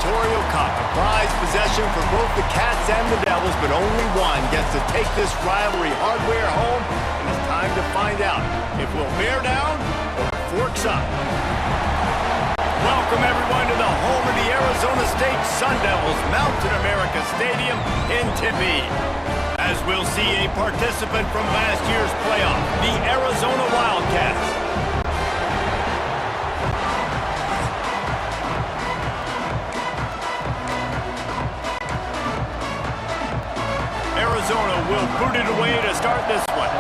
Territorial Cup. A prize possession for both the Cats and the Devils, but only one gets to take this rivalry hardware home, and it's time to find out if we'll bear down or forks up. Welcome, everyone, to the home of the Arizona State Sun Devils, Mountain America Stadium in Tempe. As we'll see a participant from last year's playoff, the Arizona Wildcats. Arizona will boot it away to start this one.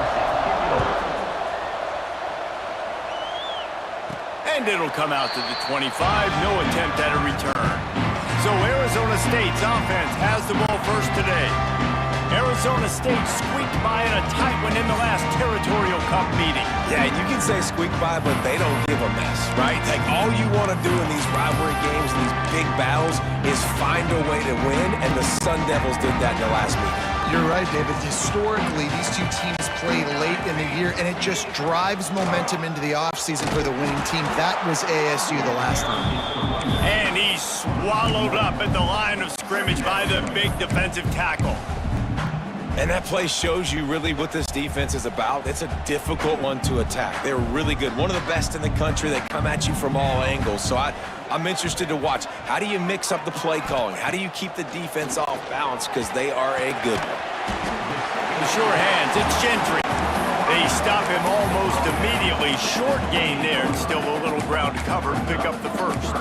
And it'll come out to the 25, no attempt at a return. So Arizona State's offense has the ball first today. Arizona State squeaked by in a tight one in the last Territorial Cup meeting. Yeah, you can say squeak by, but they don't give a mess, right? Like, all you want to do in these rivalry games, these big battles, is find a way to win, and the Sun Devils did that in the last meeting. You're right, David. Historically, these two teams play late in the year, and it just drives momentum into the offseason for the winning team. That was ASU the last time. And he's swallowed up at the line of scrimmage by the big defensive tackle. And that play shows you really what this defense is about. It's a difficult one to attack. They're really good. One of the best in the country. They come at you from all angles. So I'm interested to watch. How do you mix up the play calling? How do you keep the defense off balance? Because they are a good one. The sure hands, it's Gentry. They stop him almost immediately. Short gain there, and still a little ground to cover to pick up the first.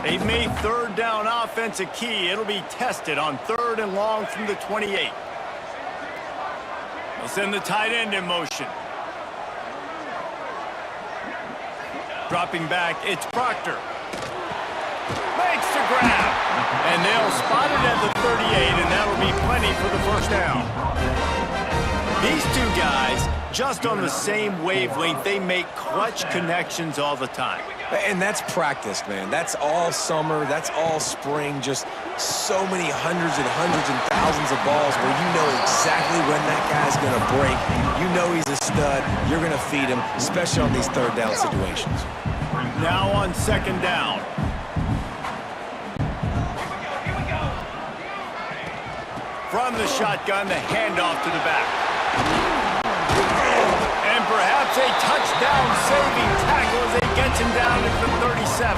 They've made third down offense a key. It'll be tested on 3rd and long from the 28. They'll send the tight end in motion. Dropping back, it's Proctor. Makes the grab. And they'll spot it at the 38, and that'll be plenty for the first down. These two guys, just on the same wavelength, they make clutch connections all the time. And that's practice, man. That's all summer. That's all spring. Just so many hundreds and thousands of balls where you know exactly when that guy's going to break. You know he's a stud. You're going to feed him, especially on these third down situations. Now on 2nd down. From the shotgun, the handoff to the back. And perhaps a touchdown-saving tackle as they get him down at the 37.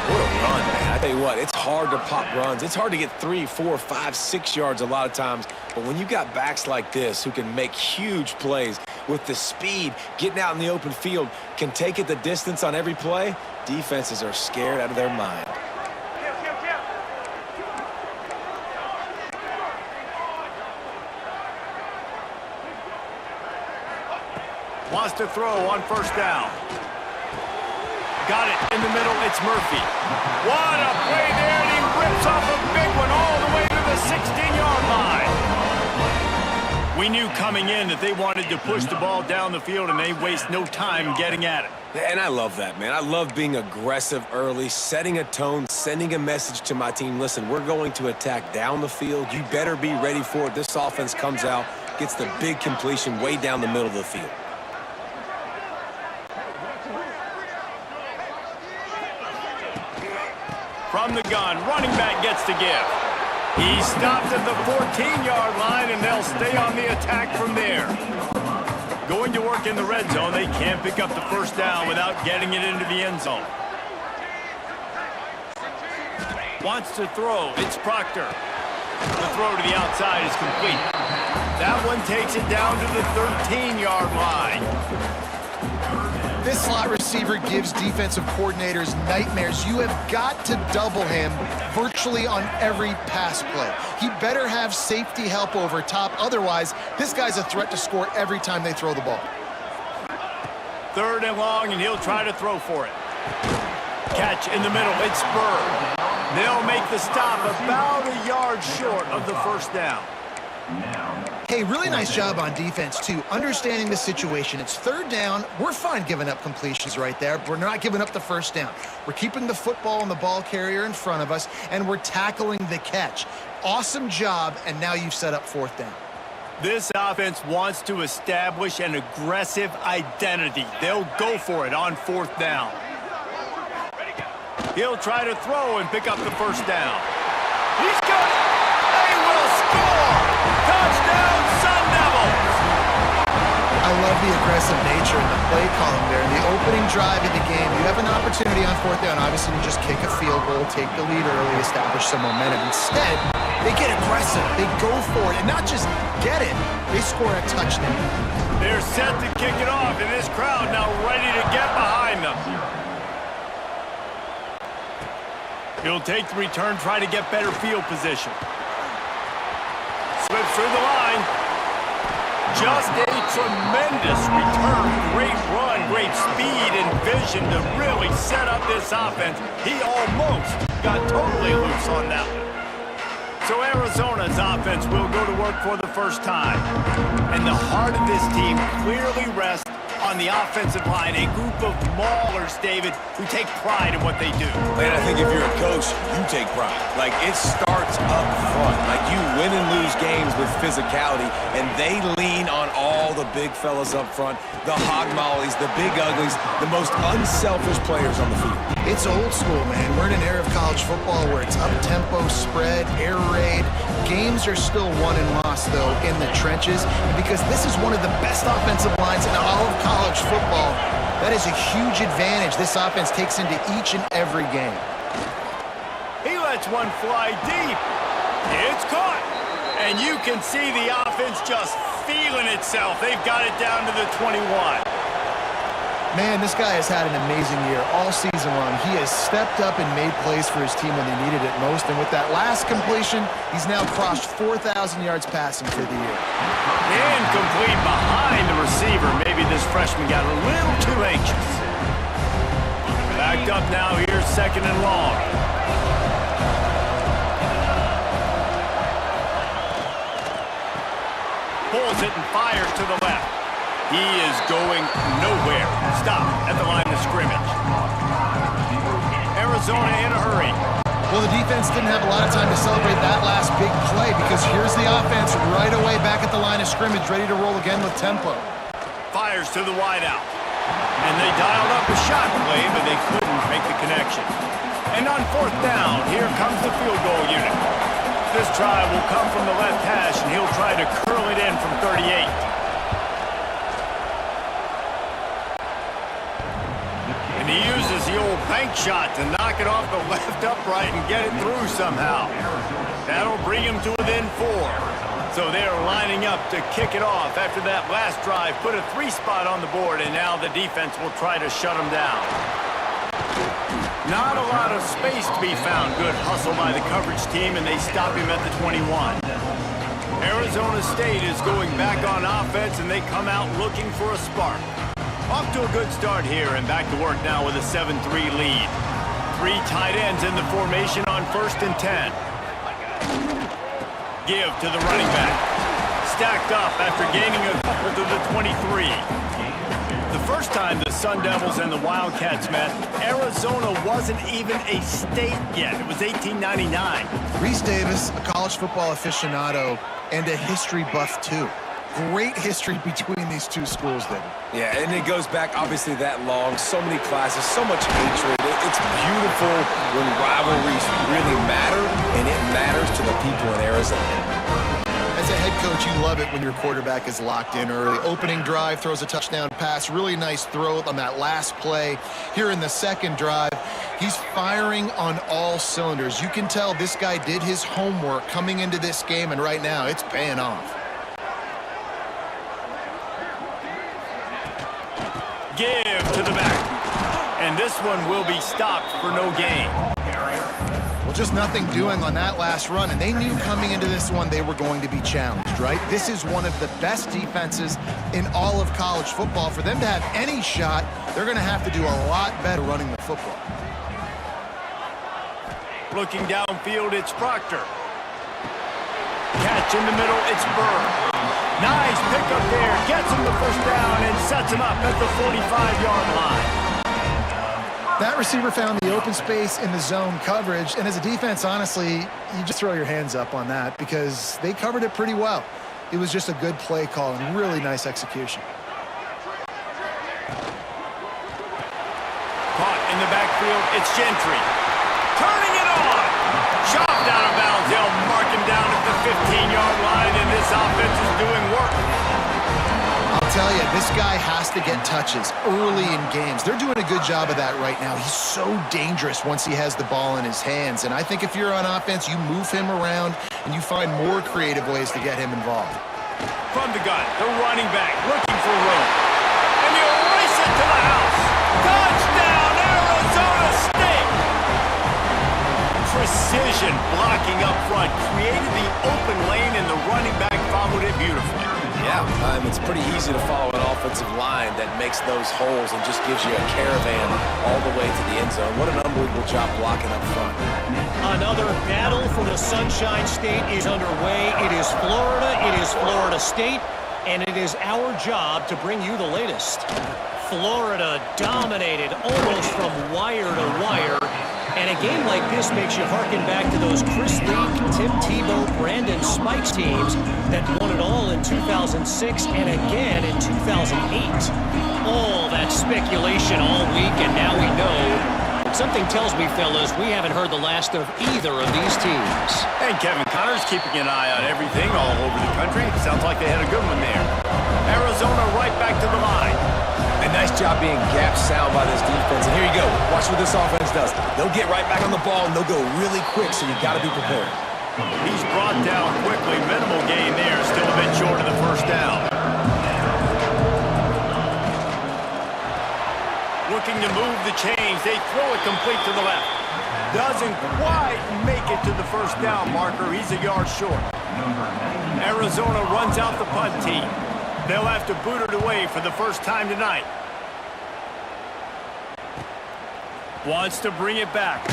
What a run, man. I tell you what, it's hard to pop runs. It's hard to get 3, 4, 5, 6 yards a lot of times. But when you got backs like this who can make huge plays with the speed, getting out in the open field, can take it the distance on every play, defenses are scared out of their mind. Wants to throw on 1st down. Got it in the middle, it's Murphy. What a play there, and he rips off a big one all the way to the 16-yard line. We knew coming in that they wanted to push the ball down the field, and they waste no time getting at it. And I love that, man. I love being aggressive early, setting a tone, sending a message to my team. Listen, we're going to attack down the field. You better be ready for it. This offense comes out, gets the big completion way down the middle of the field. From the gun, running back gets the give. He stopped at the 14-yard line, and they'll stay on the attack from there. Going to work in the red zone, they can't pick up the first down without getting it into the end zone. Wants to throw, it's Proctor. The throw to the outside is complete. That one takes it down to the 13-yard line. This slot receiver gives defensive coordinators nightmares. You have got to double him virtually on every pass play. He better have safety help over top. Otherwise, this guy's a threat to score every time they throw the ball. 3rd and long, and he'll try to throw for it. Catch in the middle, it's Spur. They'll make the stop about a yard short of the first down. Hey, really nice job on defense, too, understanding the situation. It's 3rd down. We're fine giving up completions right there. We're not giving up the first down. We're keeping the football and the ball carrier in front of us, and we're tackling the catch. Awesome job, and now you've set up 4th down. This offense wants to establish an aggressive identity. They'll go for it on 4th down. He'll try to throw and pick up the first down. He's got it! They will score! Touchdown, Sun Devils! I love the aggressive nature in the play calling there. In the opening drive of the game, you have an opportunity on 4th down. Obviously, you just kick a field goal, take the lead early, establish some momentum. Instead, they get aggressive. They go for it. And not just get it, they score a touchdown. They're set to kick it off, and this crowd now ready to get behind them. He'll take the return, try to get better field position. Slips through the line. Just a tremendous return. Great run, great speed and vision to really set up this offense. He almost got totally loose on that one. So Arizona's offense will go to work for the first time. And the heart of this team clearly rests on the offensive line, a group of maulers, David, who take pride in what they do. And I think if you're a coach, you take pride. Like, it starts up front. Like, you win and lose games with physicality, and they lean on all the big fellas up front, the hog mollies, the big uglies, the most unselfish players on the field. It's old school, man. We're in an era of college football where it's up-tempo, spread, air raid. Games are still won and lost, though, in the trenches. And because this is one of the best offensive lines in all of college football, that is a huge advantage this offense takes into each and every game. He lets one fly deep. It's caught. And you can see the offense just feeling itself. They've got it down to the 21. Man, this guy has had an amazing year all season long. He has stepped up and made plays for his team when they needed it most. And with that last completion, he's now crossed 4,000 yards passing for the year. Incomplete behind the receiver. Maybe this freshman got a little too anxious. Backed up now here, 2nd and long. Pulls it and fires to the left. He is going nowhere. Stop at the line of scrimmage. Arizona in a hurry. Well, the defense didn't have a lot of time to celebrate that last big play because here's the offense right away back at the line of scrimmage, ready to roll again with tempo. Fires to the wideout. And they dialed up a shot play, but they couldn't make the connection. And on 4th down, here comes the field goal unit. This try will come from the left hash, and he'll try to curl it in from 38. And he uses the old bank shot to knock it off the left upright and get it through somehow. That'll bring him to within 4. So they're lining up to kick it off after that last drive. Put a 3 spot on the board, and now the defense will try to shut him down. Not a lot of space to be found. Good hustle by the coverage team, and they stop him at the 21. Arizona State is going back on offense, and they come out looking for a spark. Off to a good start here, and back to work now with a 7-3 lead. 3 tight ends in the formation on 1st and 10. Give to the running back. Stacked up after gaining a couple to the 23. The first time the Sun Devils and the Wildcats met, Arizona wasn't even a state yet. It was 1899. Reese Davis, a college football aficionado and a history buff, too. Great history between these two schools, then. Yeah, and it goes back obviously that long. So many classes, so much hatred. It's beautiful when rivalries really matter, and it matters to the people in Arizona. As a head coach, you love it when your quarterback is locked in early. Opening drive, throws a touchdown pass. Really nice throw on that last play. Here in the 2nd drive, he's firing on all cylinders. You can tell this guy did his homework coming into this game, and right now it's paying off. Give to the back. And this one will be stopped for no gain. Well, just nothing doing on that last run, and they knew coming into this one they were going to be challenged, right? This is one of the best defenses in all of college football. For them to have any shot, they're going to have to do a lot better running the football. Looking downfield, it's Proctor. Catch in the middle, it's Burr. Nice pickup there, gets him the first down and sets him up at the 45-yard line. That receiver found the open space in the zone coverage, and as a defense, honestly, you just throw your hands up on that because they covered it pretty well. It was just a good play call and really nice execution. Caught in the backfield, it's Gentry. Turning it on! Shoved out of bounds. They'll mark him down at the 15-yard line, and this offense is doing work. I'll tell you, this guy has to get touches early in games. They're doing a good job of that right now. He's so dangerous once he has the ball in his hands. And I think if you're on offense, you move him around and you find more creative ways to get him involved. From the gun, the running back looking for room. And you race it to the house. Touchdown, Arizona State! Precision blocking up front created the open lane, and the running back followed it beautifully. Yeah, it's pretty easy to follow an offensive line that makes those holes and just gives you a caravan all the way to the end zone. What an unbelievable job blocking up front. Another battle for the Sunshine State is underway. It is Florida State, and it is our job to bring you the latest. Florida dominated almost from wire to wire. And a game like this makes you harken back to those Chris Lee, Tim Tebow, Brandon Spikes teams that won it all in 2006 and again in 2008. All that speculation all week, and now we know. Something tells me, fellas, we haven't heard the last of either of these teams. And Kevin Connor's keeping an eye on everything all over the country. Sounds like they had a good one there. Arizona right back to the line. A nice job being gap sound by this defense. And here you go. Watch what this offense does. They'll get right back on the ball, and they'll go really quick, so you got to be prepared. He's brought down quickly. Minimal gain there. Still a bit short of the first down. Looking to move the chains. They throw it complete to the left. Doesn't quite make it to the first down marker. He's a yard short. Arizona runs out the punt team. They'll have to boot it away for the first time tonight. Wants to bring it back.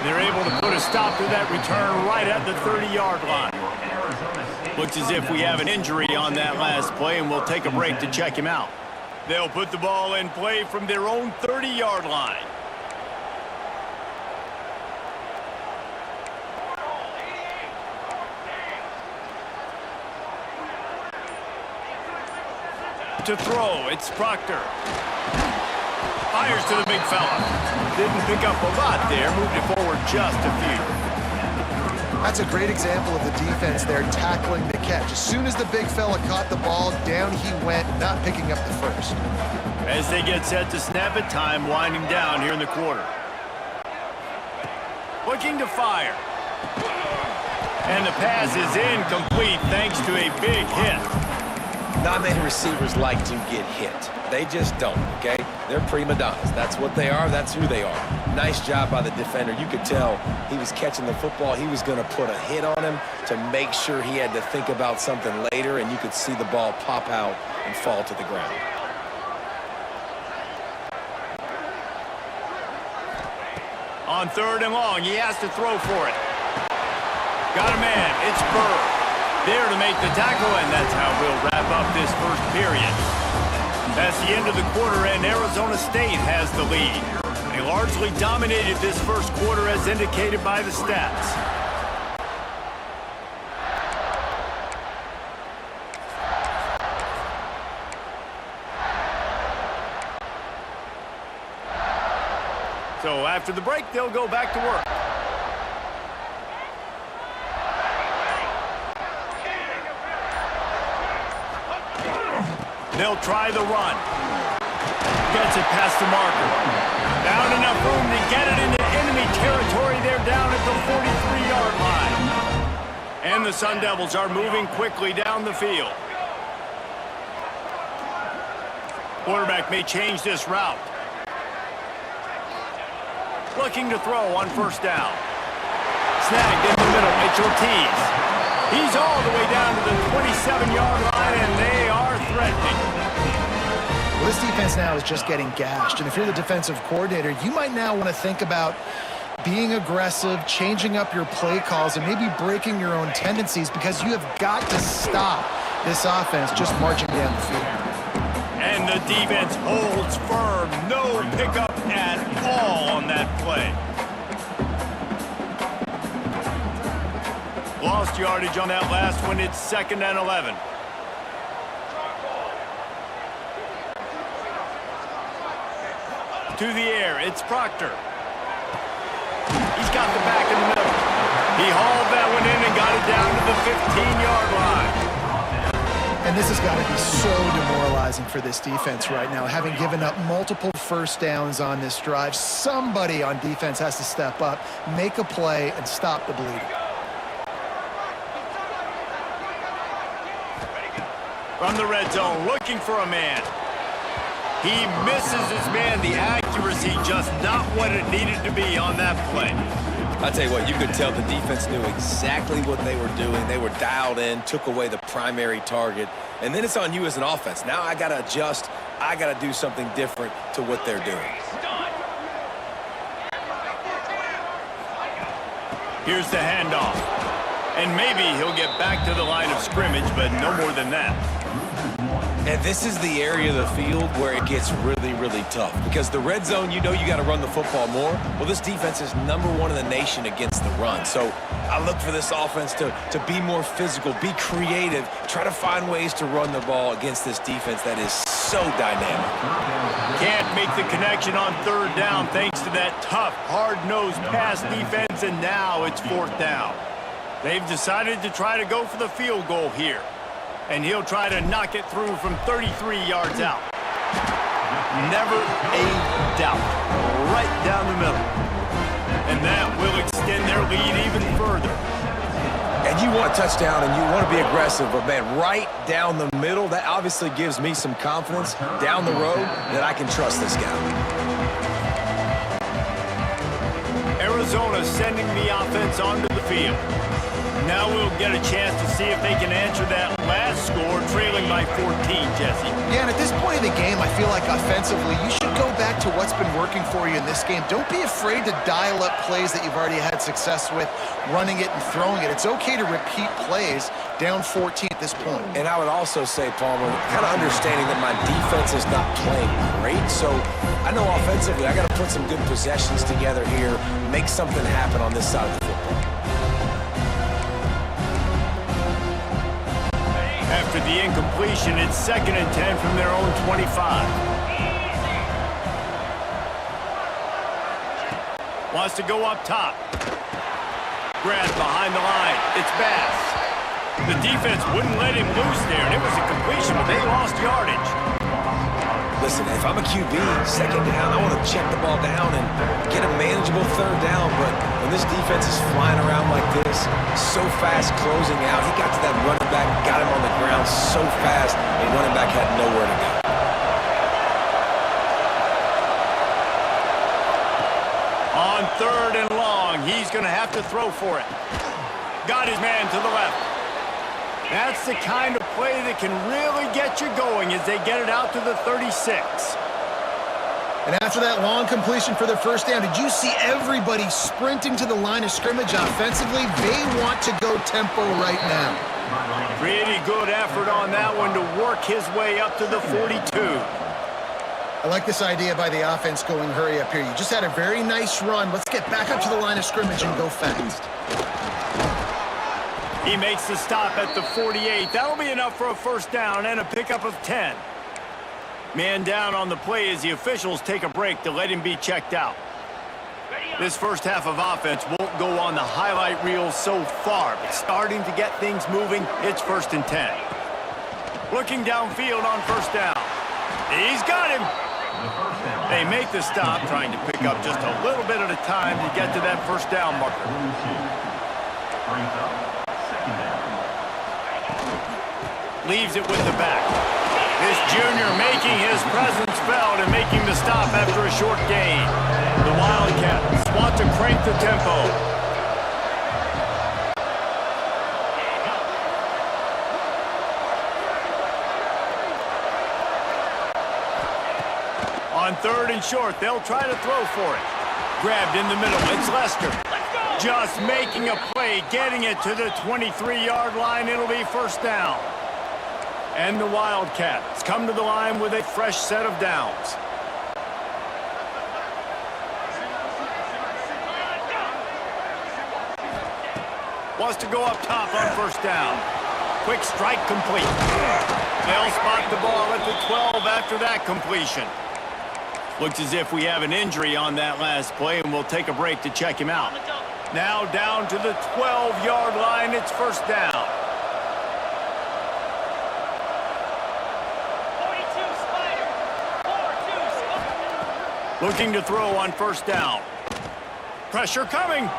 They're able to put a stop to that return right at the 30-yard line. Looks as if we have an injury on that last play, and we'll take a break to check him out. They'll put the ball in play from their own 30-yard line. To throw, it's Proctor. Fires to the big fella. Didn't pick up a lot there, moved it forward just a few. That's a great example of the defense there tackling the catch. As soon as the big fella caught the ball, down he went, not picking up the first. As they get set to snap it, time winding down here in the quarter. Looking to fire. And the pass is incomplete thanks to a big hit. Not many receivers like to get hit. They just don't, okay? They're prima donnas. That's what they are. That's who they are. Nice job by the defender. You could tell he was catching the football. He was going to put a hit on him to make sure he had to think about something later, and you could see the ball pop out and fall to the ground. On 3rd and long, he has to throw for it. Got a man. It's Burr. There to make the tackle, and that's how we'll wrap up this first period. That's the end of the quarter, and Arizona State has the lead. They largely dominated this first quarter as indicated by the stats. So after the break, they'll go back to work. They'll try the run. Gets it past the marker. Down enough room to get it into enemy territory. They're down at the 43-yard line. And the Sun Devils are moving quickly down the field. Quarterback may change this route. Looking to throw on first down. Snagged in the middle. It's Ortiz. He's all the way down to the 27-yard line, and they are threatening. Well, this defense now is just getting gashed, and if you're the defensive coordinator, you might now want to think about being aggressive, changing up your play calls, and maybe breaking your own tendencies, because you have got to stop this offense just marching down the field. And the defense holds firm. No pickup at all on that play. Lost lost yardage on that last one. It's 2nd and 11. To the air, it's Proctor. He's got the back in the middle. He hauled that one in and got it down to the 15-yard line. And this has got to be so demoralizing for this defense right now, having given up multiple first downs on this drive. Somebody on defense has to step up, make a play, and stop the bleeding. From the red zone, looking for a man. He misses his man. The accuracy just not what it needed to be on that play. I'll tell you what, you could tell the defense knew exactly what they were doing. They were dialed in, took away the primary target, and then it's on you as an offense. Now I got to adjust. I got to do something different to what they're doing. Here's the handoff. And maybe he'll get back to the line of scrimmage, but no more than that. And this is the area of the field where it gets really, really tough. Because the red zone, you know you got to run the football more. Well, this defense is #1 in the nation against the run. So I look for this offense to be more physical, be creative, try to find ways to run the ball against this defense that is so dynamic. Can't make the connection on 3rd down thanks to that tough, hard-nosed pass defense, and now it's 4th down. They've decided to try to go for the field goal here. And he'll try to knock it through from 33 yards out. Never a doubt. Right down the middle. And that will extend their lead even further. And you want a touchdown and you want to be aggressive, but man, right down the middle, that obviously gives me some confidence down the road that I can trust this guy. Arizona sending the offense onto the field. Now we'll get a chance to see if they can answer that last score, trailing by 14, Jesse. Yeah, and at this point in the game, I feel like offensively, you should go back to what's been working for you in this game. Don't be afraid to dial up plays that you've already had success with, running it and throwing it. It's okay to repeat plays down 14 at this point. And I would also say, Palmer, kind of understanding that my defense is not playing great, so I know offensively I got to put some good possessions together here, make something happen on this side of the football. After the incompletion, it's 2nd and 10 from their own 25. Wants to go up top. Grabbed behind the line. It's Bass. The defense wouldn't let him loose there, and it was a completion, but they lost yardage. Listen, if I'm a QB, 2nd down, I want to check the ball down and get a manageable 3rd down. But when this defense is flying around like this, so fast closing out, he got to that running back, got him on the ground so fast, the running back had nowhere to go. On 3rd and long, he's going to have to throw for it. Got his man to the left. That's the kind of play that can really get you going as they get it out to the 36. And after that long completion for their 1st down, did you see everybody sprinting to the line of scrimmage offensively? They want to go tempo right now. Pretty good effort on that one to work his way up to the 42. I like this idea by the offense going hurry up here. You just had a very nice run. Let's get back up to the line of scrimmage and go fast. He makes the stop at the 48. That'll be enough for a 1st down and a pickup of 10. Man down on the play as the officials take a break to let him be checked out. This first half of offense won't go on the highlight reel so far, but starting to get things moving, it's 1st and 10. Looking downfield on 1st down. He's got him. They make the stop, trying to pick up just a little bit at a time to get to that 1st down marker. Leaves it with the back. This junior making his presence felt and making the stop after a short gain. The Wildcats want to crank the tempo. On 3rd and short, they'll try to throw for it. Grabbed in the middle, it's Lester. Just making a play, getting it to the 23-yard line. It'll be 1st down. And the Wildcats come to the line with a fresh set of downs. Wants to go up top on first down. Quick strike complete. They'll spot the ball at the 12 after that completion. Looks as if we have an injury on that last play, and we'll take a break to check him out. Now down to the 12-yard line. It's first down. Looking to throw on first down. Pressure coming.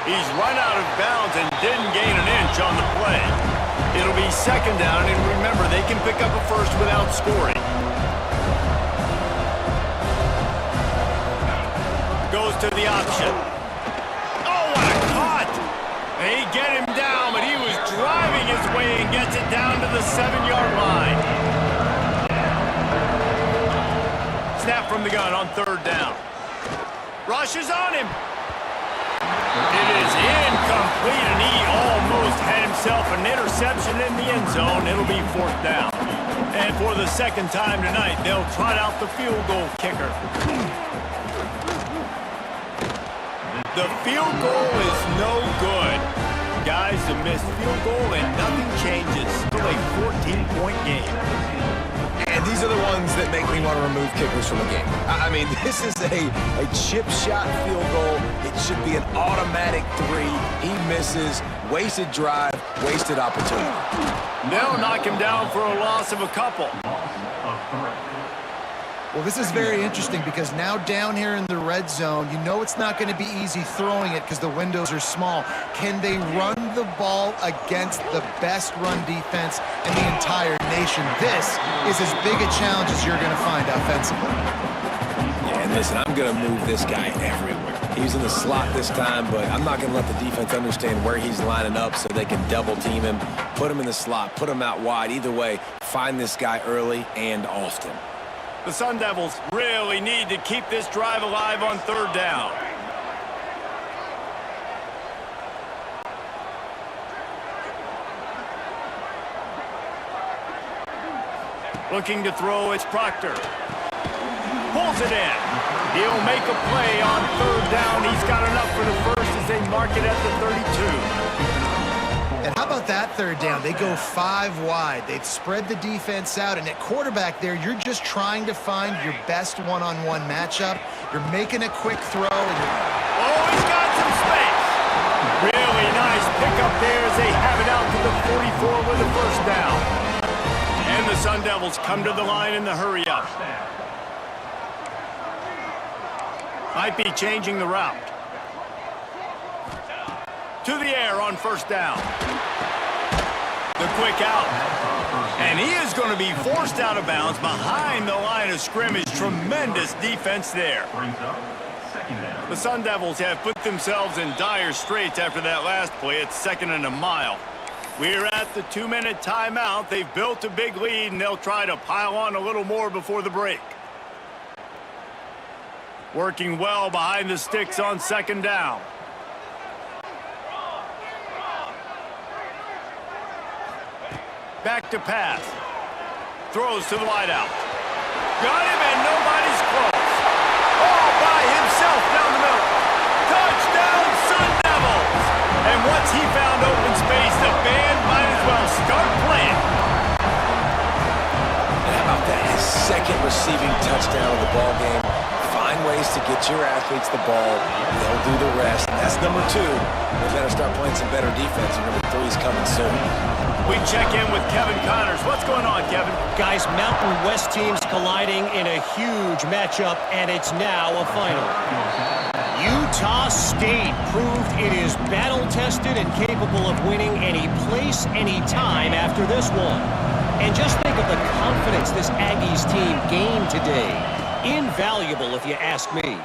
He's run out of bounds and didn't gain an inch on the play. It'll be second down, and remember, they can pick up a first without scoring. Goes to the option. Oh, what a cut! They get him down, but he was driving his way and gets it down to the 7-yard line. Snap from the gun on third down. Rushes on him. It is incomplete, and he almost had himself an interception in the end zone. It'll be fourth down. And for the second time tonight, they'll trot out the field goal kicker. The field goal is no good. Guys, a missed field goal, and nothing changes. Still a 14-point game. And these are the ones that make me want to remove kickers from a game. I mean, this is a chip shot field goal. It should be an automatic 3. He misses. Wasted drive, wasted opportunity. They'll knock him down for a loss of a couple. Well, this is very interesting because now down here in the red zone, you know it's not going to be easy throwing it because the windows are small. Can they run the ball against the best run defense in the entire nation? This is as big a challenge as you're going to find offensively. Yeah, and listen, I'm going to move this guy everywhere. He's in the slot this time, but I'm not going to let the defense understand where he's lining up so they can double team him, put him in the slot, put him out wide. Either way, find this guy early and often. The Sun Devils really need to keep this drive alive on third down. Looking to throw, it's Proctor. Pulls it in. He'll make a play on third down. He's got enough for the first as they mark it at the 32. And how about that third down? They go 5 wide. They've spread the defense out, and at quarterback there, you're just trying to find your best one-on-one matchup. You're making a quick throw. Oh, he's got some space. Really nice pickup there as they have it out to the 44 with the first down. And the Sun Devils come to the line in the hurry-up. Might be changing the route. To the air on first down. The quick out. And he is going to be forced out of bounds behind the line of scrimmage. Tremendous defense there. The Sun Devils have put themselves in dire straits after that last play. It's second and a mile. We're at the 2-minute timeout. They've built a big lead, and they'll try to pile on a little more before the break. Working well behind the sticks on second down. Back to pass. Throws to the wideout. Got him, and nobody's close. All by himself down the middle. Touchdown, Sun Devils! And once he found open space, the band might as well start playing. And how about that? His second receiving touchdown of the ball game. Find ways to get your athletes the ball. They'll do the rest. That's number 2. They better start playing some better defense, and number 3 is coming soon. We check in with Kevin Connors. What's going on, Kevin? Guys, Mountain West teams colliding in a huge matchup, and it's now a final. Utah State proved it is battle-tested and capable of winning any place, any time after this one. And just think of the confidence this Aggies team gained today. Invaluable, if you ask me.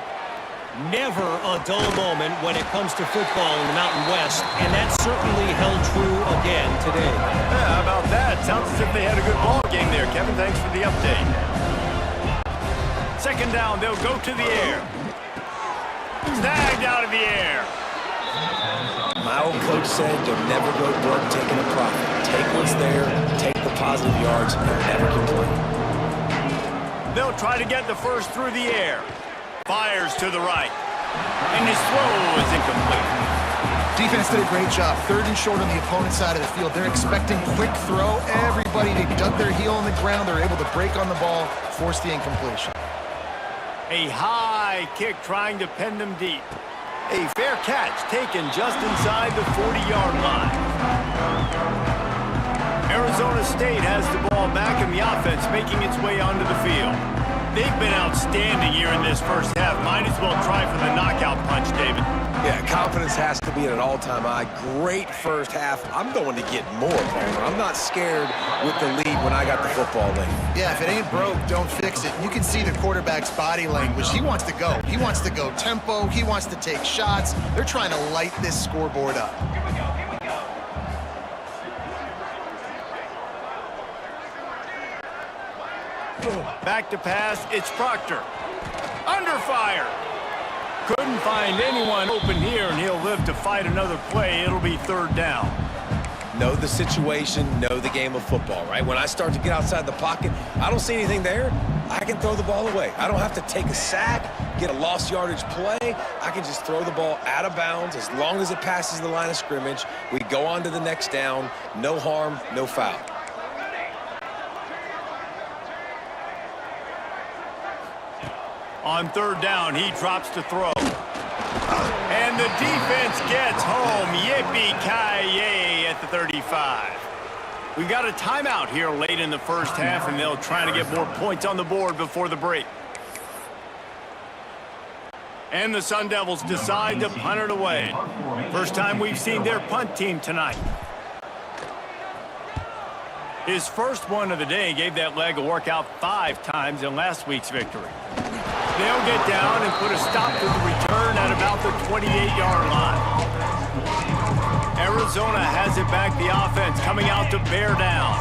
Never a dull moment when it comes to football in the Mountain West, and that certainly held true again today. Yeah, how about that? Sounds as if they had a good ball game there, Kevin. Thanks for the update. Second down, they'll go to the air. Snagged out of the air. My old coach said you'll never go broke taking a profit. Take what's there, take the positive yards, and never complain. They'll try to get the first through the air. Fires to the right. And his throw is incomplete. Defense did a great job. 3rd and short on the opponent's side of the field. They're expecting quick throw. Everybody, they dug their heel on the ground. They're able to break on the ball, force the incompletion. A high kick trying to pin them deep. A fair catch taken just inside the 40-yard line. Arizona State has the ball back in the offense, making its way onto the field. They've been outstanding here in this first half. Might as well try for the knockout punch, David. Yeah, confidence has to be at an all-time high. Great first half. I'm going to get more, Palmer. I'm not scared with the lead when I got the football late. Yeah, if it ain't broke, don't fix it. You can see the quarterback's body language. He wants to go. He wants to go tempo. He wants to take shots. They're trying to light this scoreboard up. Back to pass, it's Proctor. Under fire. Couldn't find anyone open here, and he'll live to fight another play. It'll be 3rd down. Know the situation, know the game of football, right? When I start to get outside the pocket, I don't see anything there, I can throw the ball away. I don't have to take a sack, get a lost yardage play. I can just throw the ball out of bounds as long as it passes the line of scrimmage. We go on to the next down. No harm, no foul. On 3rd down, he drops to throw. And the defense gets home. Yippee-ki-yay at the 35. We've got a timeout here late in the first half, and they'll try to get more points on the board before the break. And the Sun Devils decide to punt it away. First time we've seen their punt team tonight. His first one of the day gave that leg a workout 5 times in last week's victory. They'll get down and put a stop to the return at about the 28-yard line. Arizona has it back, the offense coming out to bear down.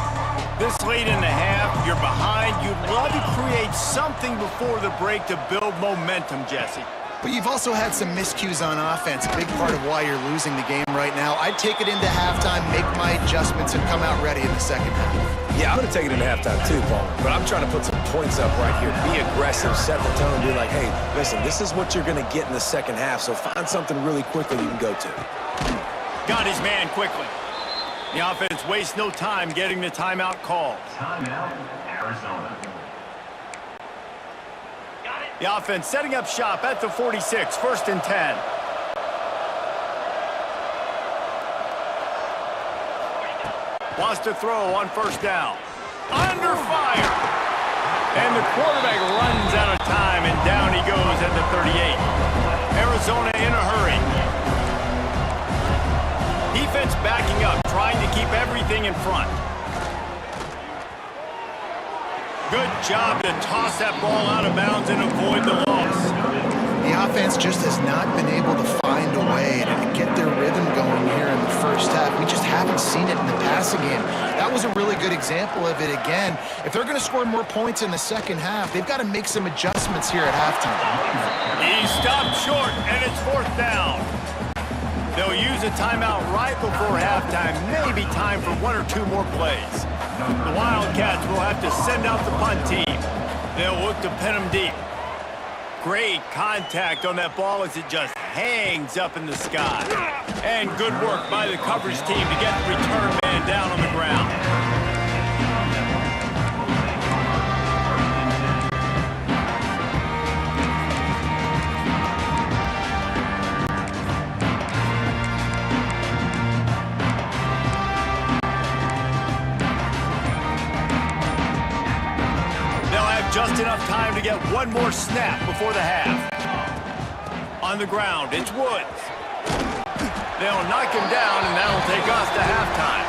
This late in the half, you're behind. You'd love to create something before the break to build momentum, Jesse. But you've also had some miscues on offense, a big part of why you're losing the game right now. I'd take it into halftime, make my adjustments, and come out ready in the second half. Yeah, I'm going to take it into halftime too, Paul. But I'm trying to put some points up right here. Be aggressive, set the tone, be like, hey, listen, this is what you're going to get in the second half, so find something really quickly you can go to. Got his man quickly. The offense wastes no time getting the timeout called. Timeout, Arizona. The offense setting up shop at the 46, 1st and 10. Wants to throw on 1st down. Under fire. And the quarterback runs out of time, and down he goes at the 38. Arizona in a hurry. Defense backing up, trying to keep everything in front. Good job to toss that ball out of bounds and avoid the loss. The offense just has not been able to find a way to get their rhythm going here in the first half. We just haven't seen it in the passing game. That was a really good example of it again. If they're going to score more points in the second half, they've got to make some adjustments here at halftime. He stopped short, and it's 4th down. They'll use a timeout right before halftime. Maybe time for 1 or 2 more plays. The Wildcats will have to send out the punt team. They'll look to pin them deep. Great contact on that ball as it just hangs up in the sky. And good work by the coverage team to get the return man down on the ground. Just enough time to get one more snap before the half. On the ground, it's Woods. They'll knock him down, and that'll take us to halftime.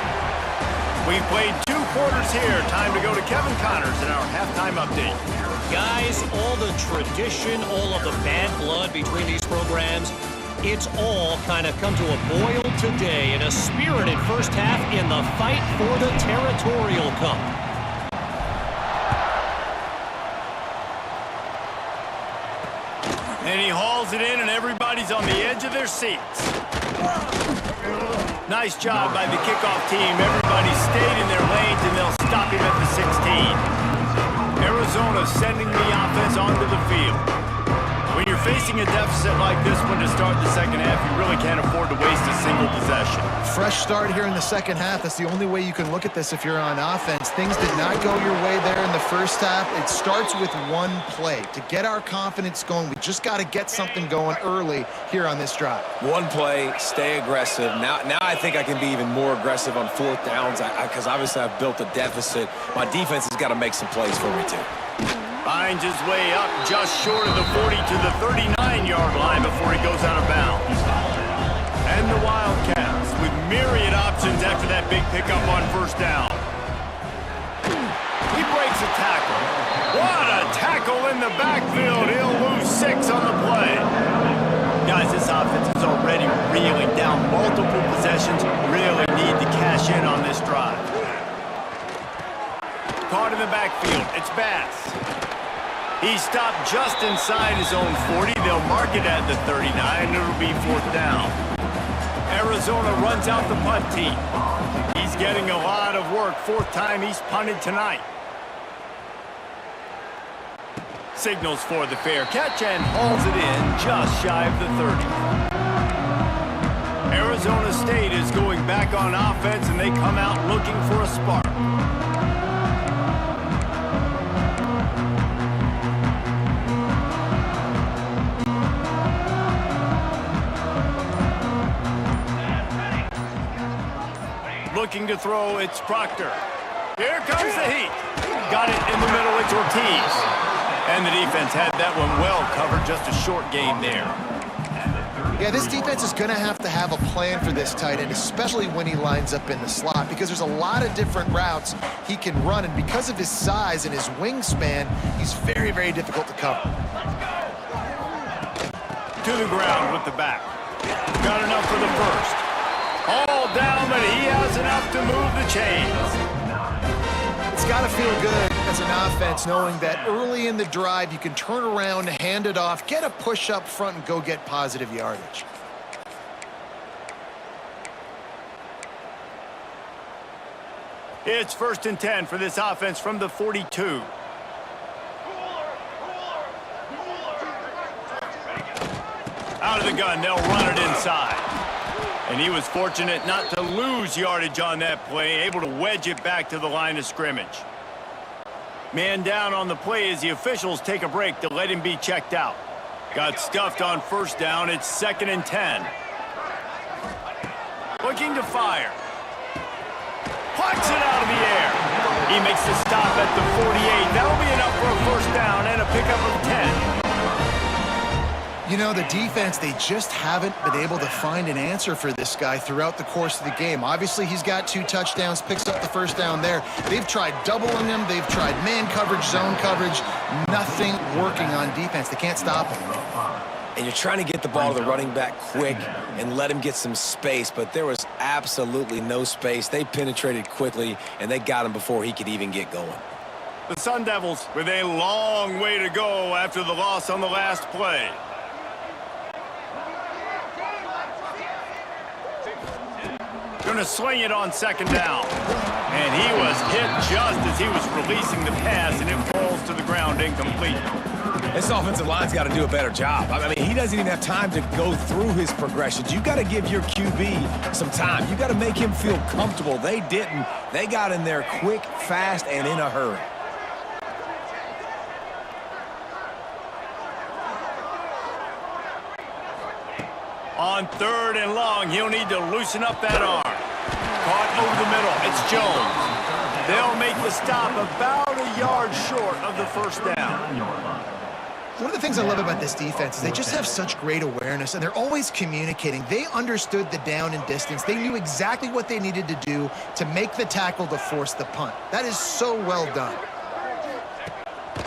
We've played 2 quarters here. Time to go to Kevin Connors in our halftime update. Guys, all the tradition, all of the bad blood between these programs, it's all kind of come to a boil today in a spirited first half in the fight for the Territorial Cup. And he hauls it in, and everybody's on the edge of their seats. Nice job by the kickoff team. Everybody stayed in their lanes, and they'll stop him at the 16. Arizona sending the offense onto the field. When you're facing a deficit like this one to start the second half, you really can't afford to waste a single possession. Fresh start here in the second half. That's the only way you can look at this if you're on offense. Things did not go your way there in the first half. It starts with one play. To get our confidence going, we just got to get something going early here on this drive. One play, stay aggressive. Now I think I can be even more aggressive on fourth downs because obviously I've built a deficit. My defense has got to make some plays for me too. Finds his way up just short of the 40 to the 39-yard line before he goes out of bounds. And the Wildcats with myriad options after that big pickup on first down. He breaks a tackle. What a tackle in the backfield. He'll lose 6 on the play. Guys, this offense is already reeling down multiple possessions. Really need to cash in on this drive. Caught in the backfield. It's Bass. He stopped just inside his own 40. They'll mark it at the 39. It'll be fourth down. Arizona runs out the punt team. He's getting a lot of work. Fourth time he's punted tonight. Signals for the fair catch and hauls it in just shy of the 30. Arizona State is going back on offense, and they come out looking for a spark. Looking to throw, it's Proctor. Here comes the heat. Got it in the middle, it's Ortiz. And the defense had that one well covered, just a short game there. Yeah, this defense is going to have a plan for this tight end, especially when he lines up in the slot, because there's a lot of different routes he can run, and because of his size and his wingspan, he's very, very difficult to cover. To the ground with the back. Got enough for the first. All down, but he has enough to move the chains. It's got to feel good as an offense knowing that early in the drive you can turn around, hand it off, get a push up front, and go get positive yardage. It's 1st and 10 for this offense from the 42. Out of the gun, they'll run it inside. And he was fortunate not to lose yardage on that play, able to wedge it back to the line of scrimmage. Man down on the play as the officials take a break to let him be checked out. Got stuffed on first down. It's 2nd and 10. Looking to fire. Plucks it out of the air. He makes the stop at the 48. That'll be enough for a first down and a pickup of 10. You know, the defense, they just haven't been able to find an answer for this guy throughout the course of the game. Obviously, he's got 2 touchdowns, picks up the first down there. They've tried doubling him. They've tried man coverage, zone coverage. Nothing working on defense. They can't stop him. And you're trying to get the ball to the running back quick and let him get some space, but there was absolutely no space. They penetrated quickly, and they got him before he could even get going. The Sun Devils with a long way to go after the loss on the last play. Going to swing it on 2nd down. And he was hit just as he was releasing the pass, and it falls to the ground incomplete. This offensive line's got to do a better job. I mean, he doesn't even have time to go through his progressions. You got to give your QB some time. You got to make him feel comfortable. They didn't. They got in there quick, fast, and in a hurry. On 3rd and long, he'll need to loosen up that arm. Caught over the middle. It's Jones. They'll make the stop about a yard short of the first down. One of the things I love about this defense is they just have such great awareness, and they're always communicating. They understood the down and distance. They knew exactly what they needed to do to make the tackle to force the punt. That is so well done.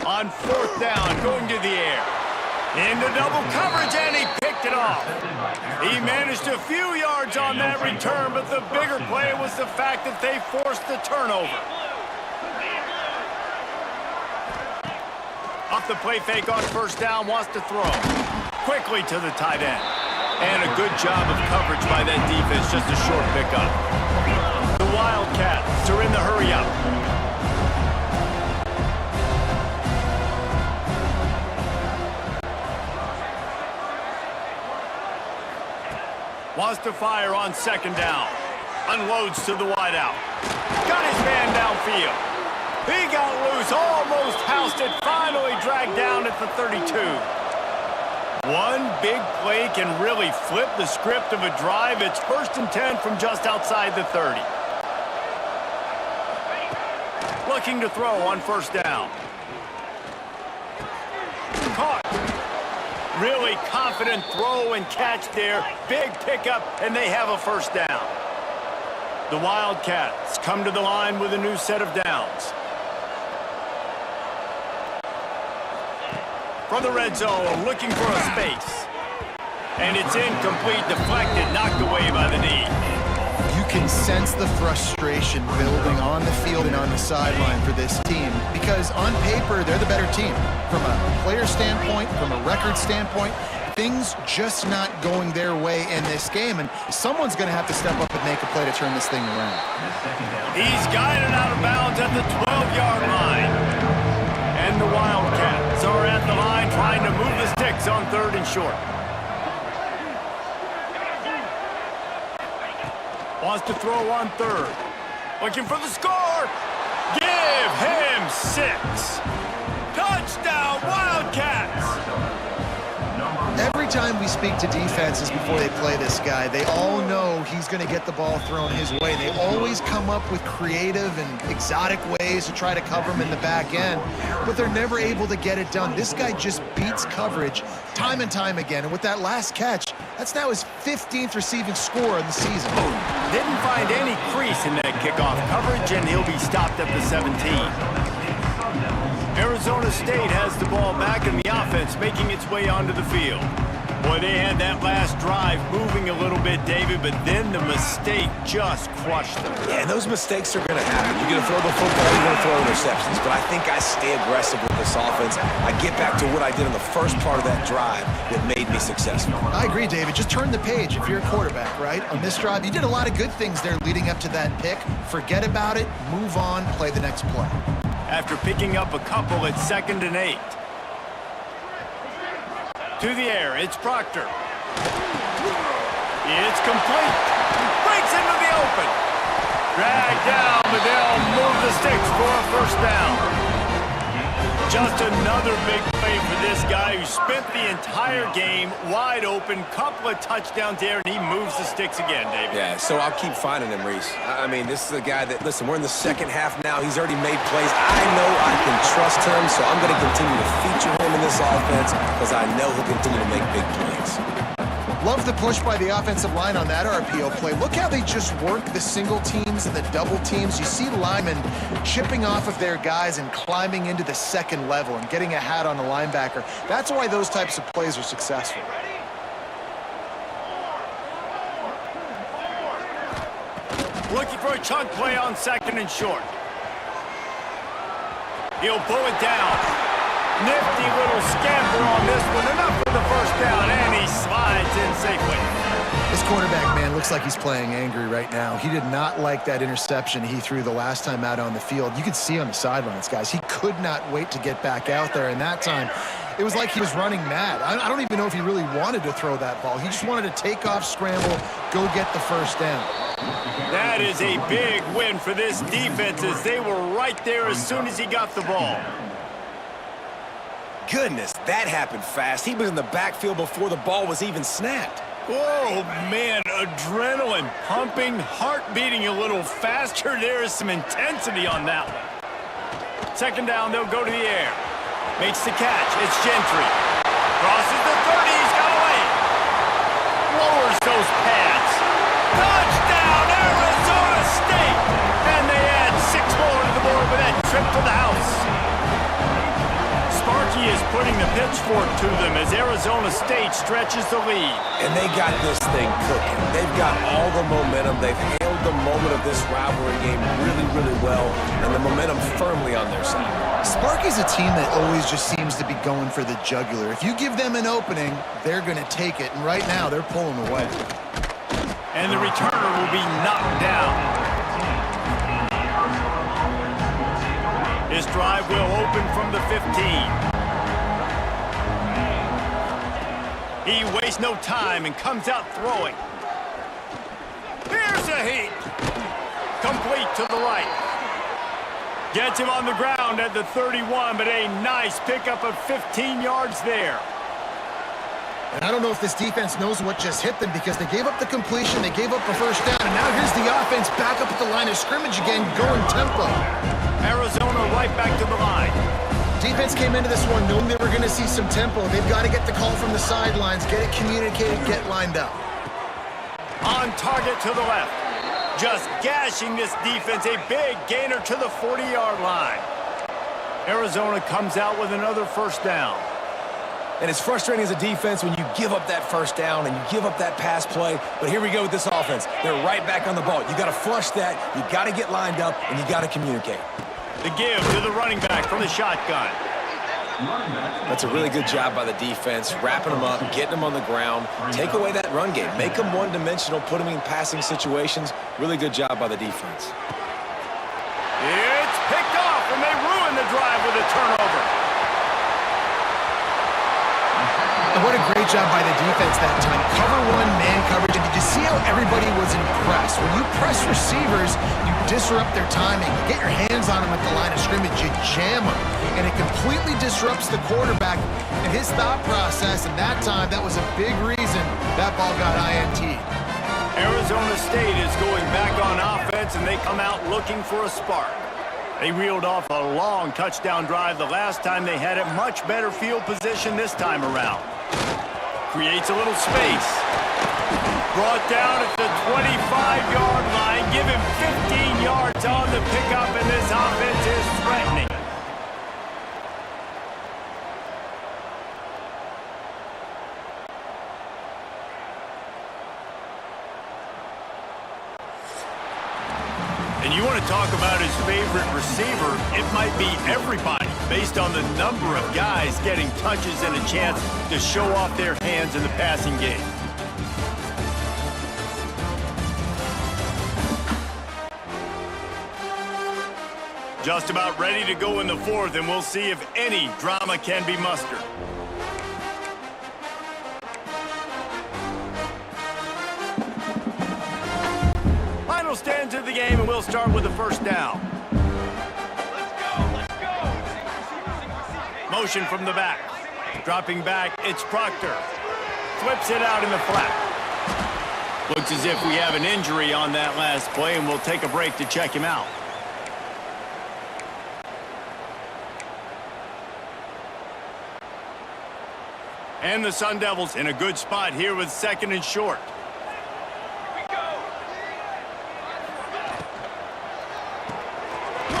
On 4th down, going to the air. Into double coverage, and he picked it off. He managed a few yards on that return, but the bigger play was the fact that they forced the turnover. Off the play fake on first down, wants to throw. Quickly to the tight end. And a good job of coverage by that defense, just a short pickup. The Wildcats are in the hurry up. Wants to fire on second down. Unloads to the wideout. Got his man downfield. He got loose, almost housed it, finally dragged down at the 32. One big play can really flip the script of a drive. It's 1st and 10 from just outside the 30. Looking to throw on 1st down. Caught. Really confident throw and catch there. Big pickup, and they have a 1st down. The Wildcats come to the line with a new set of downs. From the red zone, looking for a space. And it's incomplete, deflected, knocked away by the knee. You can sense the frustration building on the field and on the sideline for this team because on paper, they're the better team. From a player standpoint, from a record standpoint, things just not going their way in this game, and someone's going to have to step up and make a play to turn this thing around. He's guided out of bounds at the 12-yard line. And the Wildcats are at the line trying to move the sticks on 3rd and short. Wants to throw on 3rd. Looking for the score. Give him 6. Touchdown, Wildcats! Every time we speak to defenses before they play this guy, they all know he's going to get the ball thrown his way. They always come up with creative and exotic ways to try to cover him in the back end, but they're never able to get it done. This guy just beats coverage time and time again, and with that last catch, that's now his 15th receiving score of the season. Didn't find any crease in that kickoff coverage, and he'll be stopped at the 17. Arizona State has the ball back in the offense, making its way onto the field. Boy, they had that last drive moving a little bit, David, but then the mistake just crushed them. Yeah, and those mistakes are going to happen. You're going to throw the football, you're going to throw interceptions. But I think I stay aggressive with this offense. I get back to what I did in the first part of that drive that made me successful. I agree, David. Just turn the page if you're a quarterback, right? On this drive, you did a lot of good things there leading up to that pick. Forget about it, move on, play the next play. After picking up a couple at 2nd and 8. To the air, it's Proctor. It's complete. Breaks into the open. Dragged down, but they'll move the sticks for a 1st down. Just another big play for this guy who spent the entire game wide open. Couple of touchdowns there, and he moves the sticks again, David. Yeah, so I'll keep finding him, Reese. I mean, this is a guy that, listen, we're in the 2nd half now. He's already made plays. I know I can trust him, so I'm going to continue to feature him in this offense because I know he'll continue to make big plays. Love the push by the offensive line on that RPO play. Look how they just work the single teams and the double teams. You see linemen chipping off of their guys and climbing into the 2nd level and getting a hat on the linebacker. That's why those types of plays are successful. Looking for a chunk play on 2nd and short. He'll pull it down. Nifty little scamper on this one. Enough for the 1st down, and he slides in safely. This quarterback, man, looks like he's playing angry right now. He did not like that interception he threw the last time out on the field. You could see on the sidelines, guys, he could not wait to get back out there, and that time, it was like he was running mad. I don't even know if he really wanted to throw that ball. He just wanted to take off, scramble, go get the 1st down. That is a big win for this defense as they were right there as soon as he got the ball. Goodness, that happened fast. He was in the backfield before the ball was even snapped. Oh, man, adrenaline pumping, heart beating a little faster. There is some intensity on that one. 2nd down, they'll go to the air. Makes the catch. It's Gentry. Crosses the 30. He's got away. Lowers those pads. Touchdown, Arizona State. And they add 6 more to the board with that trip to the house. Sparky is putting the pitchfork to them as Arizona State stretches the lead. And they got this thing cooking. They've got all the momentum. They've handled the moment of this rivalry game really, really well, and the momentum firmly on their side. Sparky's a team that always just seems to be going for the jugular. If you give them an opening, they're going to take it, and right now they're pulling away. And the returner will be knocked down. This drive will open from the 15. He wastes no time and comes out throwing. the heat. Complete to the right. Gets him on the ground at the 31, but a nice pickup of 15 yards there. And I don't know if this defense knows what just hit them because they gave up the completion, they gave up a first down, and now here's the offense back up at the line of scrimmage again, going tempo. Arizona right back to the line. Defense came into this one knowing they were going to see some tempo. They've got to get the call from the sidelines, get it communicated, get lined up. On target to the left. Just gashing this defense, a big gainer to the 40-yard line. Arizona comes out with another first down. And it's frustrating as a defense when you give up that first down and you give up that pass play. But here we go with this offense. They're right back on the ball. You got to flush that, you got to get lined up, and you got to communicate. The give to the running back from the shotgun. That's a really good job by the defense, wrapping them up, getting them on the ground, take away that run game, make them one-dimensional, put them in passing situations. Really good job by the defense. It's picked off, and they ruin the drive with a turnover. And what a great job by the defense that time. Cover one, man coverage. And did you see how everybody was impressed? When you press receivers, you disrupt their timing. You get your hands on them at the line of scrimmage. You jam them. And it completely disrupts the quarterback and his thought process. And that time, that was a big reason that ball got INT'd. Arizona State is going back on offense, and they come out looking for a spark. They reeled off a long touchdown drive the last time they had it. Much better field position this time around. Creates a little space. Brought down at the 25-yard line. Give him 15 yards on the pickup, and this offense is threatening. And you want to talk about his favorite receiver, it might be everybody based on the number of guys getting touches and a chance to show off their hands in the passing game. Just about ready to go in the fourth, and we'll see if any drama can be mustered. Final stands of the game, and we'll start with the first down. Motion from the back. Dropping back, it's Proctor. Flips it out in the flat. Looks as if we have an injury on that last play, and we'll take a break to check him out. And the Sun Devils in a good spot here with second and short.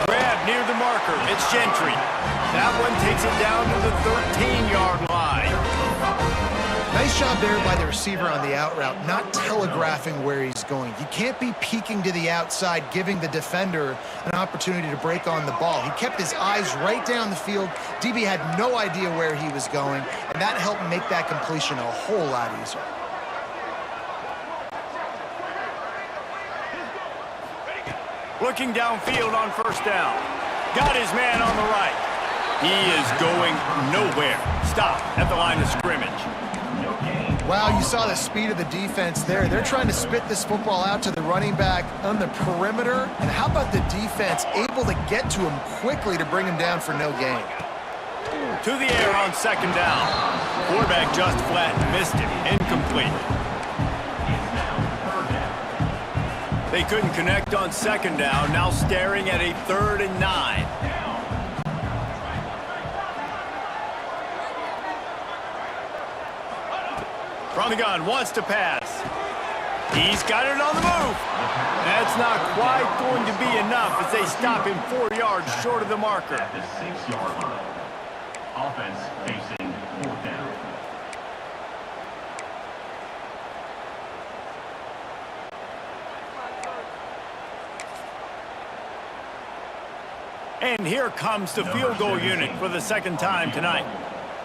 Grab near the marker. It's Gentry. That one takes it down to the 13-yard line. Nice job there by the receiver on the out route, not telegraphing where he's going. You can't be peeking to the outside, giving the defender an opportunity to break on the ball. He kept his eyes right down the field. DB had no idea where he was going, and that helped make that completion a whole lot easier. Looking downfield on first down. Got his man on the right. He is going nowhere. Stop at the line of scrimmage. Wow, you saw the speed of the defense there. They're trying to spit this football out to the running back on the perimeter. And how about the defense able to get to him quickly to bring him down for no gain? To the air on second down. Quarterback just flat, missed him, incomplete. They couldn't connect on second down, now staring at a 3rd and 9. From the gun, wants to pass. He's got it on the move. That's not quite going to be enough as they stop him 4 yards short of the marker. At the 6-yard line. Offense facing 4th down. And here comes the field goal unit for the second time tonight.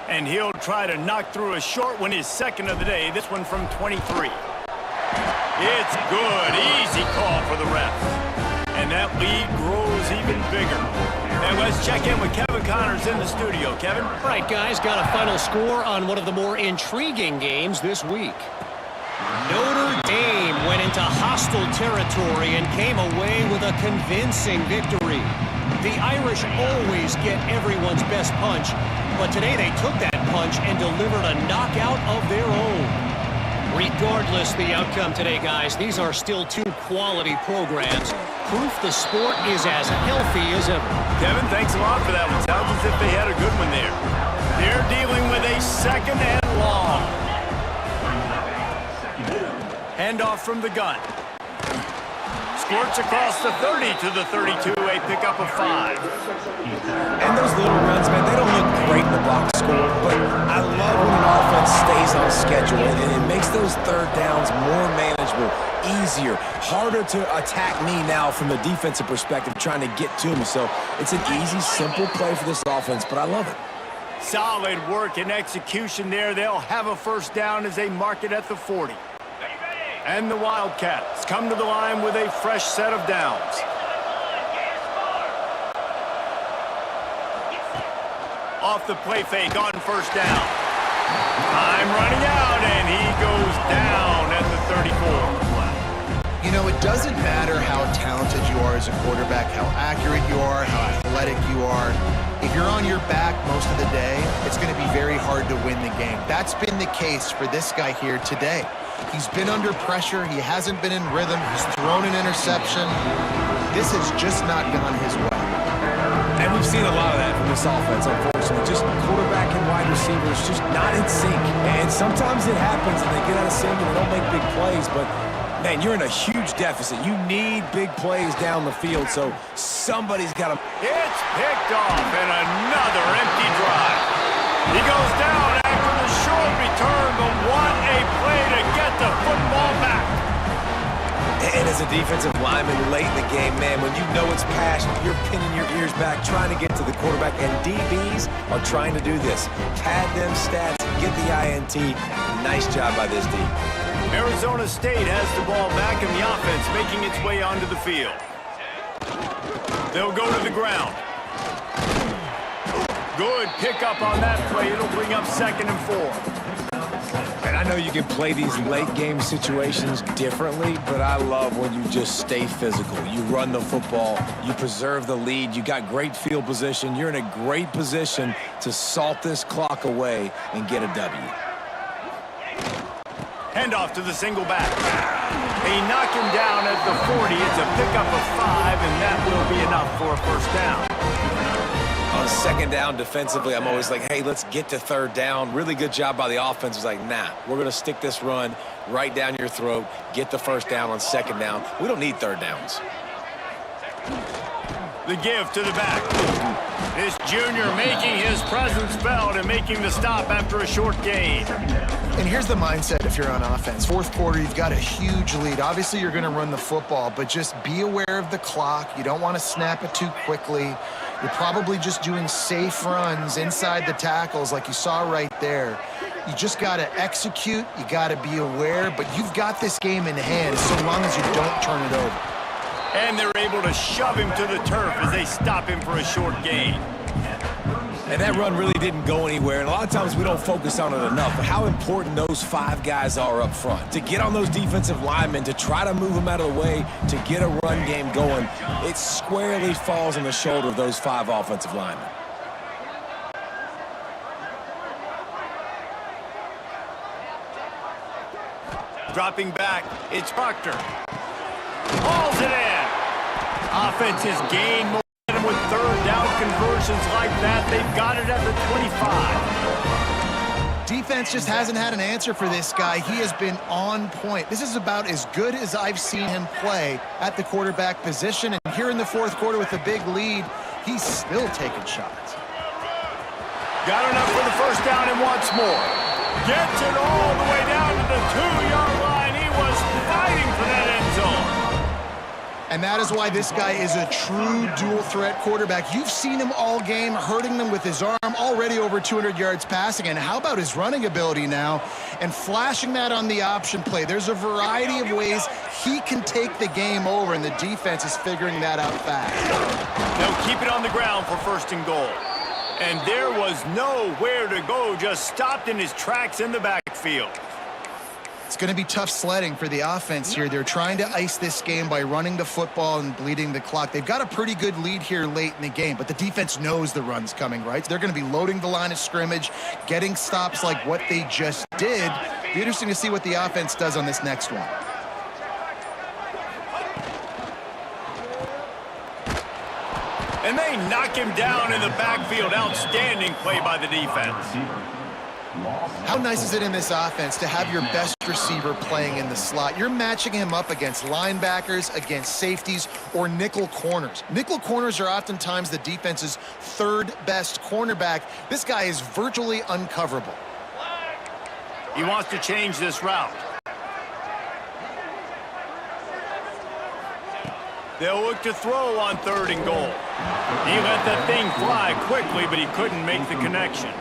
And he'll try to knock through a short one, his second of the day, this one from 23. It's good. Easy call for the refs. And that lead grows even bigger. And let's check in with Kevin Connors in the studio. Kevin? All right, guys, got a final score on one of the more intriguing games this week. Notre Dame went into hostile territory and came away with a convincing victory. The Irish always get everyone's best punch, but today they took that punch and delivered a knockout of their own. Regardless the outcome today, guys, these are still two quality programs. Proof the sport is as healthy as ever. Kevin, thanks a lot for that one. Sounds as if they had a good one there. They're dealing with a second and long. Handoff from the gun. Squirts across the 30 to the 32, a pickup of 5. And those little runs, man, they don't look great in the box score, but I love when an offense stays on schedule, and it makes those third downs more manageable, easier, harder to attack me now from the defensive perspective, trying to get to me. So it's an easy, simple play for this offense, but I love it. Solid work and execution there. They'll have a first down as they mark it at the 40. And the Wildcats come to the line with a fresh set of downs. Off the play fake on first down. Time running out, and he goes down at the 34. You know, it doesn't matter how talented you are as a quarterback, how accurate you are, how athletic you are. If you're on your back most of the day, it's going to be very hard to win the game. That's been the case for this guy here today. He's been under pressure. He hasn't been in rhythm. He's thrown an interception. This has just not gone his way. And we've seen a lot of that from this offense, unfortunately. Just quarterback and wide receivers just not in sync. And sometimes it happens and they get out of sync and they don't make big plays. But, man, you're in a huge deficit. You need big plays down the field, so somebody's got to... It's picked off and another empty drive. He goes down after the short return, but what a play to get the football back. And as a defensive lineman late in the game, man, when you know it's passed, you're pinning your ears back, trying to get to the quarterback, and DBs are trying to do this. Pad them stats, get the INT. Nice job by this D. Arizona State has the ball back in the offense, making its way onto the field. They'll go to the ground. Good pickup on that play. It'll bring up 2nd and 4. And I know you can play these late game situations differently, but I love when you just stay physical. You run the football, you preserve the lead, you got great field position. You're in a great position to salt this clock away and get a W. Handoff to the single back. They knock him down at the 40. It's a pickup of 5, and that will be enough for a first down. On 2nd down defensively, I'm always like, hey, let's get to 3rd down. Really good job by the offense. It's like, nah, we're going to stick this run right down your throat, get the first down on 2nd down. We don't need 3rd downs. The give to the back. This junior making his presence felt and making the stop after a short gain. And here's the mindset if you're on offense. 4th quarter, you've got a huge lead. Obviously, you're going to run the football, but just be aware of the clock. You don't want to snap it too quickly. You're probably just doing safe runs inside the tackles like you saw right there. You just got to execute. You got to be aware, but you've got this game in hand so long as you don't turn it over. And they're able to shove him to the turf as they stop him for a short gain. And that run really didn't go anywhere. And a lot of times we don't focus on it enough. But how important those 5 guys are up front. To get on those defensive linemen, to try to move them out of the way, to get a run game going, it squarely falls on the shoulder of those 5 offensive linemen. Dropping back, it's Proctor. Hauls it in. Offense has gained momentum with 3rd down conversions like that. They've got it at the 25. Defense just hasn't had an answer for this guy. He has been on point. This is about as good as I've seen him play at the quarterback position. And here in the 4th quarter with a big lead, he's still taking shots. Got enough for the first down and wants more. Gets it all the way down to the 2-yard line. He was fighting for that end zone. And that is why this guy is a true dual-threat quarterback. You've seen him all game, hurting them with his arm, already over 200 yards passing. And how about his running ability now and flashing that on the option play? There's a variety of ways he can take the game over, and the defense is figuring that out fast. They'll keep it on the ground for 1st and goal. And there was nowhere to go, just stopped in his tracks in the backfield. It's going to be tough sledding for the offense here. They're trying to ice this game by running the football and bleeding the clock. They've got a pretty good lead here late in the game, but the defense knows the run's coming, right? So they're going to be loading the line of scrimmage, getting stops like what they just did. Be interesting to see what the offense does on this next one. And they knock him down in the backfield. Outstanding play by the defense. How nice is it in this offense to have your best receiver playing in the slot? You're matching him up against linebackers, against safeties, or nickel corners. Nickel corners are oftentimes the defense's third best cornerback. This guy is virtually uncoverable. He wants to change this route. They'll look to throw on 3rd and goal. He let that thing fly quickly, but he couldn't make the connection.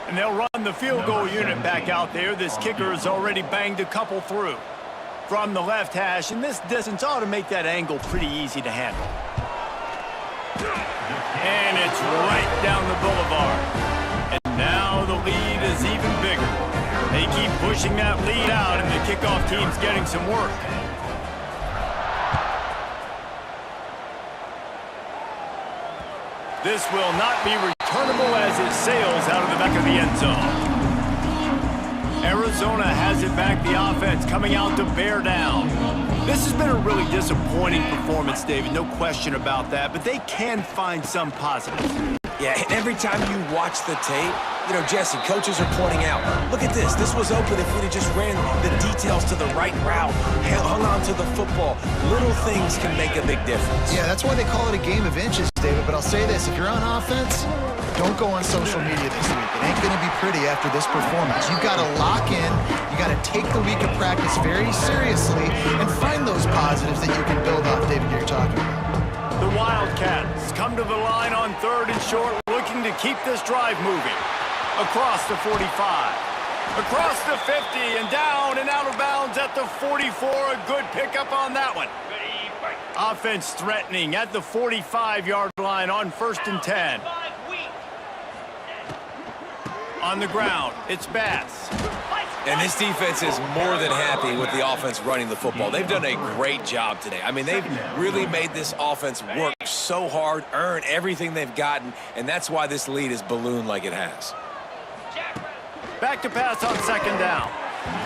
And they'll run the field goal unit back out there. This kicker has already banged a couple through from the left hash, and this distance ought to make that angle pretty easy to handle. And it's right down the boulevard. And now the lead is even bigger. They keep pushing that lead out, and the kickoff team's getting some work. This will not be returnable as it sails out of the back of the end zone. Arizona has it back, the offense coming out to bear down. This has been a really disappointing performance, David, no question about that, but they can find some positives. Yeah, and every time you watch the tape, you know, Jesse, coaches are pointing out, look at this. This was open if we'd have just ran the details to the right route, hung on to the football. Little things can make a big difference. Yeah, that's why they call it a game of inches, David. But I'll say this, if you're on offense, don't go on social media this week. It ain't going to be pretty after this performance. You've got to lock in. You got to take the week of practice very seriously and find those positives that you can build off, David, you're talking about. The Wildcats come to the line on 3rd and short, looking to keep this drive moving. Across the 45, across the 50, and down and out of bounds at the 44. A good pickup on that one. Offense threatening at the 45-yard line on 1st and 10. On the ground, it's Bass. And this defense is more than happy with the offense running the football. They've done a great job today. I mean, they've really made this offense work so hard, earn everything they've gotten, and that's why this lead is ballooned like it has. Back to pass on 2nd down.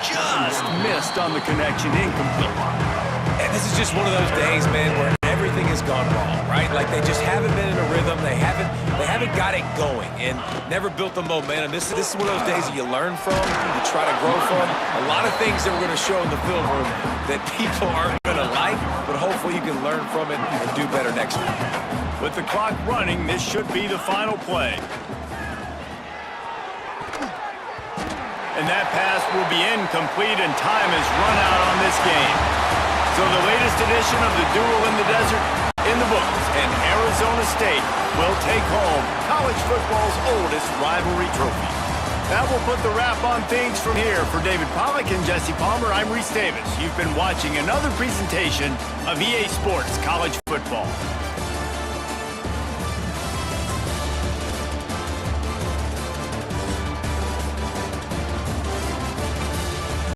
Just missed on the connection, incomplete. And this is just one of those days, man, where everything has gone wrong, right? Like they just haven't been in a rhythm. They haven't got it going and never built the momentum. This is one of those days that you learn from, you try to grow from. A lot of things that we're going to show in the film room that people aren't going to like, but hopefully you can learn from it and do better next week. With the clock running, this should be the final play. And that pass will be incomplete, and time has run out on this game. So the latest edition of the Duel in the Desert in the books, and Arizona State will take home college football's oldest rivalry trophy. That will put the wrap on things from here. For David Pollack and Jesse Palmer, I'm Reese Davis. You've been watching another presentation of EA Sports College Football.